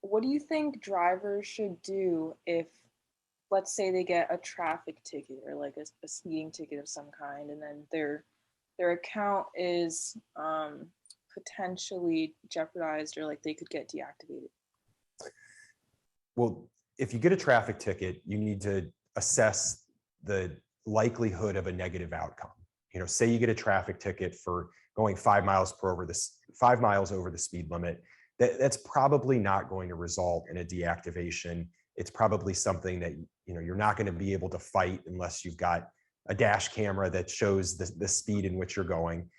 what do you think drivers should do if, let's say, they get a traffic ticket or like a speeding ticket of some kind, and then their account is potentially jeopardized, or like they could get deactivated? Well, if you get a traffic ticket, you need to assess the likelihood of a negative outcome. Say you get a traffic ticket for going 5 miles over the speed limit. That's probably not going to result in a deactivation. It's probably something that you're not going to be able to fight unless you've got a dash camera that shows the speed in which you're going.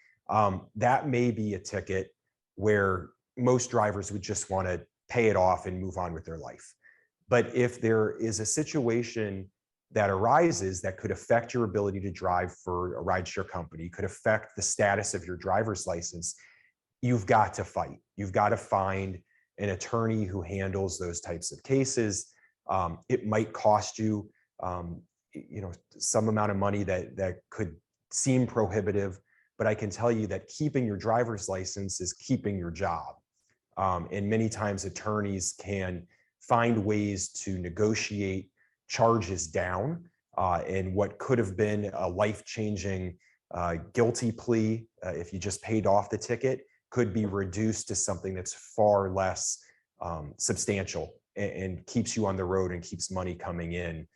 That may be a ticket where most drivers would just want to pay it off and move on with their life. But if there is a situation that arises that could affect your ability to drive for a rideshare company, could affect the status of your driver's license, you've got to fight. You've got to find an attorney who handles those types of cases. It might cost you, some amount of money that could seem prohibitive, but I can tell you that keeping your driver's license is keeping your job. And many times attorneys can find ways to negotiate charges down, and what could have been a life-changing guilty plea, if you just paid off the ticket, could be reduced to something that's far less substantial and keeps you on the road and keeps money coming in.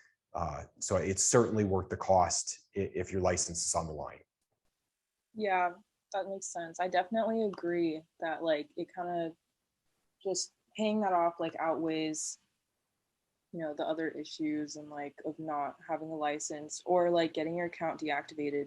So it's certainly worth the cost if your license is on the line. Yeah, that makes sense. I definitely agree that like it kind of just paying that off like outweighs the other issues and like of not having a license or like getting your account deactivated